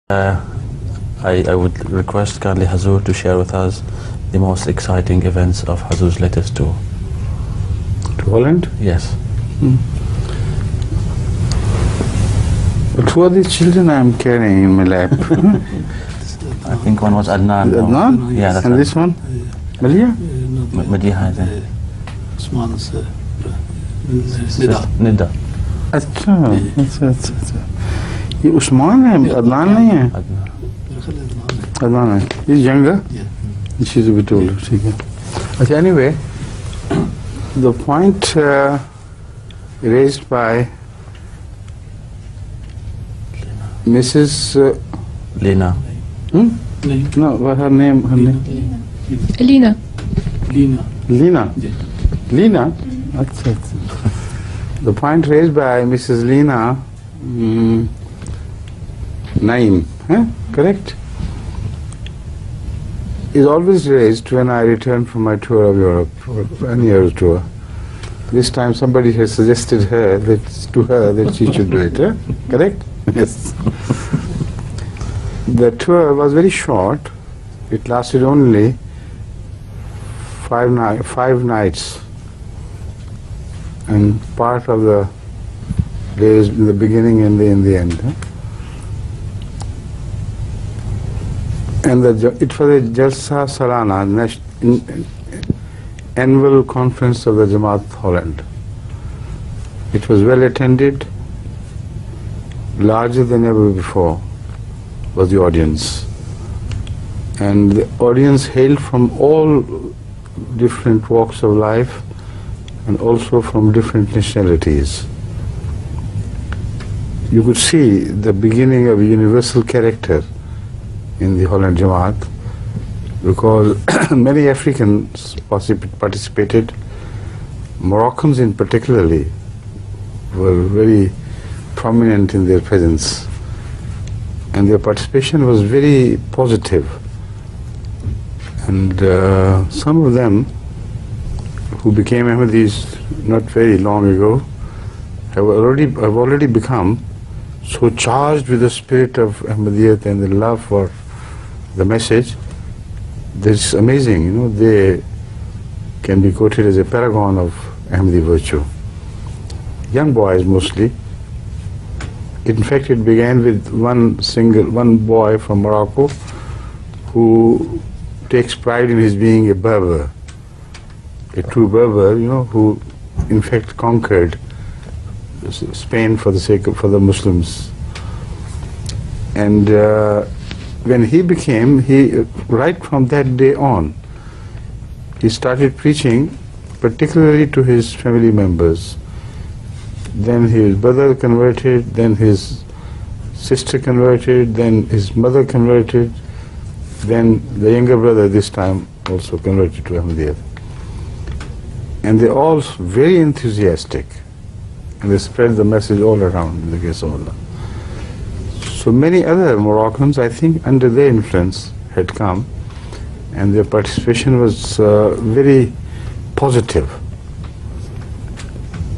I would request kindly Hazur to share with us the most exciting events of Hazur's latest tour. To Holland? Yes. But who are these children I am carrying in my lap? I think one was Adnan. Adnan? Yeah, that's and right. this one? Malia? Madiha, I think. Usman's Nida. अच्छा अच्छा ये उस्मान है अदनान नहीं है अदनान है ये younger she's a bit older ठीक है अच्छा anyway the point raised by Mrs. Lena. No, what her name Lena. Lena अच्छा अच्छा the point raised by Mrs. Lena Naim, correct? Is always raised when I return from my tour of Europe, or any other tour. This time somebody has suggested her that she should do it, correct? Yes. The tour was very short. It lasted only 5 nights. And part of the days in the beginning and in the end. And it was a Jalsa Salana, annual conference of the Jamaat Holland. It was well attended, larger than ever before was the audience. And the audience hailed from all different walks of life and also from different nationalities. You could see the beginning of a universal character in the Holland Jamaat because many Africans participated. Moroccans in particularly were very prominent in their presence, and their participation was very positive. And some of them who became Ahmadis not very long ago have already become so charged with the spirit of Ahmadiyyat and the love for the message. That's amazing, they can be quoted as a paragon of Ahmadi virtue. Young boys mostly. In fact, it began with one boy from Morocco who takes pride in his being a Berber. A true Berber, who in fact conquered Spain for the Muslims. And when he right from that day on, he started preaching particularly to his family members. Then his brother converted, then his sister converted, then his mother converted, then the younger brother this time also converted to Ahmadiyyat. And they're all very enthusiastic, and they spread the message all around in the case of Allah. So many other Moroccans, I think, under their influence had come, and their participation was very positive.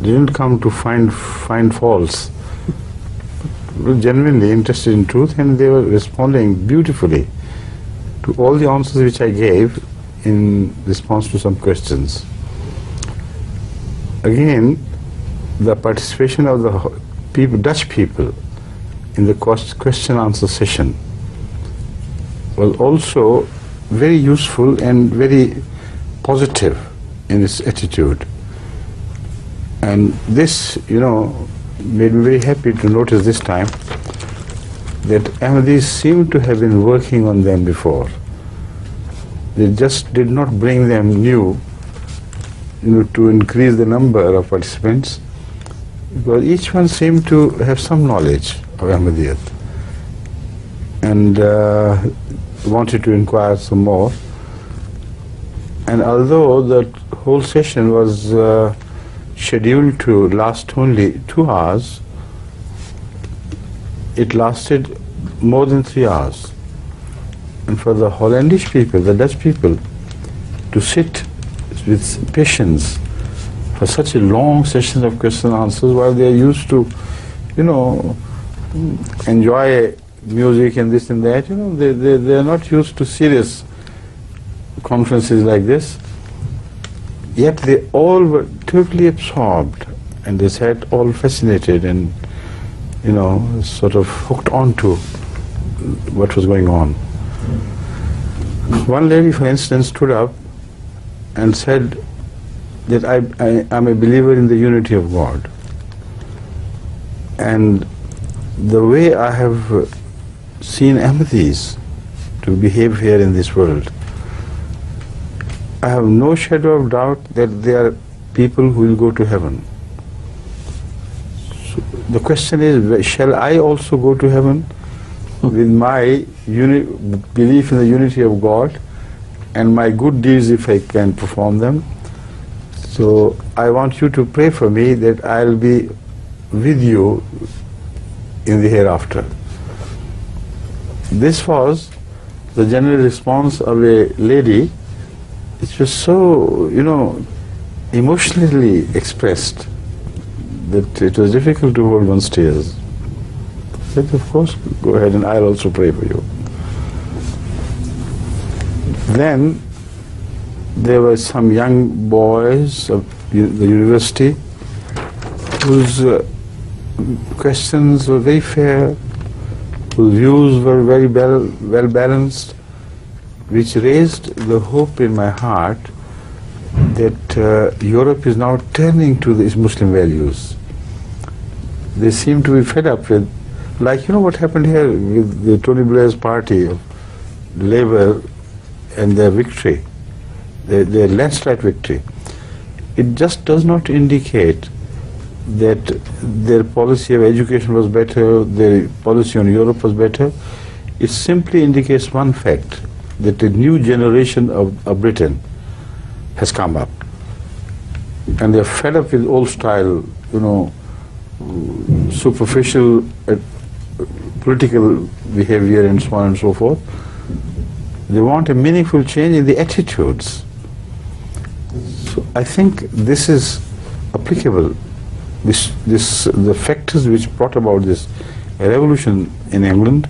They didn't come to find faults. They were genuinely interested in truth, and they were responding beautifully to all the answers which I gave in response to some questions. Again, the participation of the Dutch people in the question-answer session was also very useful and very positive in its attitude. And this, made me very happy to notice this time that Ahmadis seemed to have been working on them before. They just did not bring them new, to increase the number of participants, because each one seemed to have some knowledge of Ahmadiyyat and wanted to inquire some more. And although the whole session was scheduled to last only 2 hours, it lasted more than 3 hours. And for the Hollandish people, the Dutch people, to sit with patience for such a long session of question and answers, while they are used to, enjoy music and this and that, they are not used to serious conferences like this. Yet they all were totally absorbed, and they sat all fascinated and, sort of hooked onto what was going on. One lady, for instance, stood up and said that I am a believer in the unity of God. And the way I have seen Ahmadis to behave here in this world, I have no shadow of doubt that they are people who will go to heaven. So the question is, shall I also go to heaven with my belief in the unity of God and my good deeds if I can perform them? So I want you to pray for me that I'll be with you in the hereafter. This was the general response of a lady. It was so, emotionally expressed that it was difficult to hold one's tears. I said, of course, go ahead and I'll also pray for you. Then there were some young boys of the university whose questions were very fair, whose views were very well balanced, which raised the hope in my heart that Europe is now turning to these Muslim values. They seem to be fed up with, like what happened here with the Tony Blair's party of Labour and their victory, their landslide victory. It just does not indicate that their policy of education was better, their policy on Europe was better. It simply indicates one fact, that a new generation of Britain has come up, and they're fed up with old style, superficial political behavior and so on and so forth. They want a meaningful change in the attitudes. So I think this is applicable. The factors which brought about this revolution in England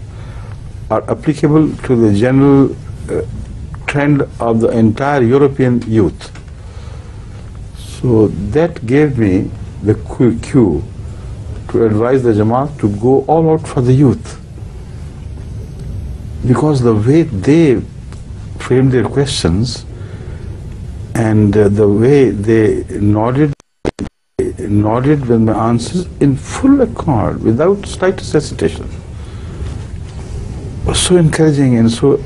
are applicable to the general trend of the entire European youth. So that gave me the cue to advise the Jamaat to go all out for the youth, because the way they framed their questions and the way they nodded with my answers in full accord, without slightest hesitation, was so encouraging and so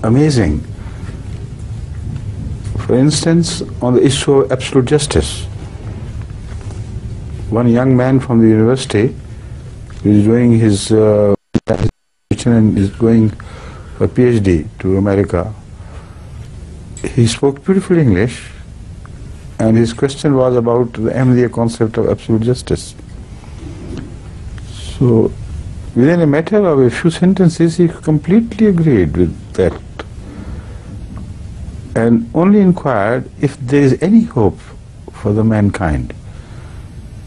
amazing. For instance, on the issue of absolute justice, one young man from the university who is doing his and is going for a PhD to America, he spoke beautiful English, and his question was about the Ahmadiyya concept of absolute justice. So within a matter of a few sentences, he completely agreed with that, and only inquired if there is any hope for the mankind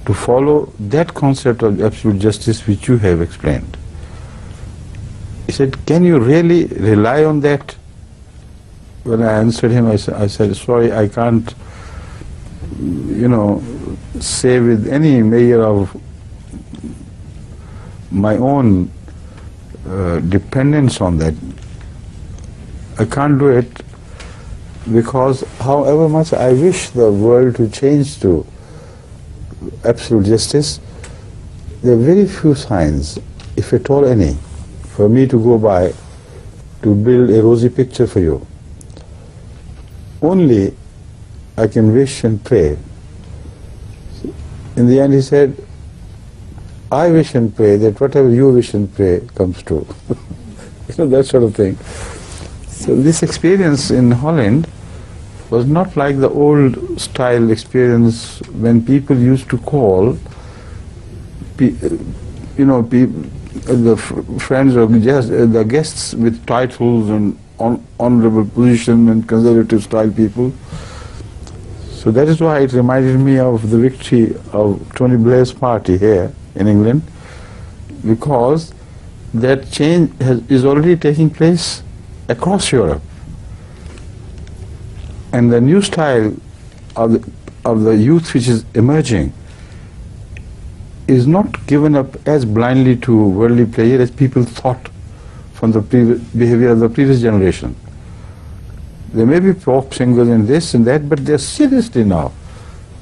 to follow that concept of absolute justice which you have explained. He said, can you really rely on that? When I answered him, I said, sorry, I can't, say with any measure of my own dependence on that. I can't do it, because however much I wish the world to change to absolute justice, there are very few signs, if at all any, for me to go by to build a rosy picture for you. Only I can wish and pray. In the end he said, I wish and pray that whatever you wish and pray comes true. That sort of thing. So this experience in Holland was not like the old style experience when people used to call the friends or the guests with titles and honorable position and conservative style people. So that is why it reminded me of the victory of Tony Blair's party here in England, because that change is already taking place across Europe. And the new style of the youth which is emerging is not given up as blindly to worldly pleasure as people thought from the behavior of the previous generation. There may be pop singers and this and that, but they are seriously now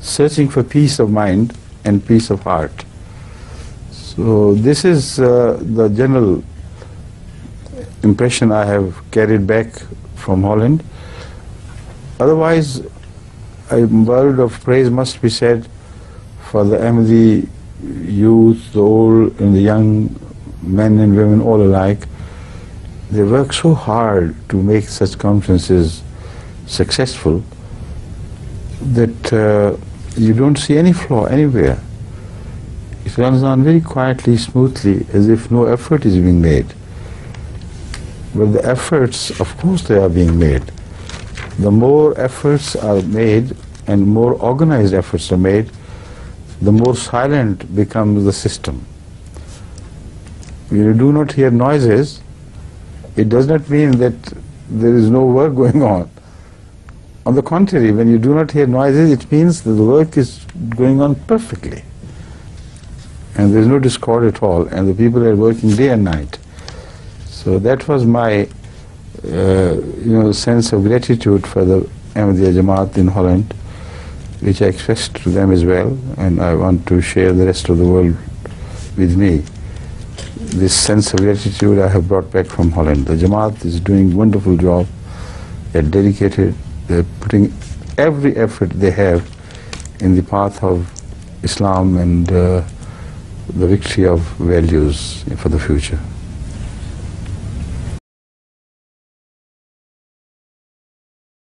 searching for peace of mind and peace of heart. So this is the general impression I have carried back from Holland. Otherwise, a word of praise must be said for the Ahmadi youth, the old and the young, men and women all alike. They work so hard to make such conferences successful that you don't see any flaw anywhere. It runs on very quietly, smoothly, as if no effort is being made. But the efforts, of course they are being made. The more efforts are made and more organized efforts are made, the more silent becomes the system. When you do not hear noises, it does not mean that there is no work going on. On the contrary, when you do not hear noises, it means that the work is going on perfectly. And there is no discord at all, and the people are working day and night. So that was my sense of gratitude for the Ahmadiyya Jamaat in Holland, which I expressed to them as well, and I want to share the rest of the world with me. This sense of gratitude I have brought back from Holland. The Jamaat is doing a wonderful job. They're dedicated. They're putting every effort they have in the path of Islam and the victory of values for the future.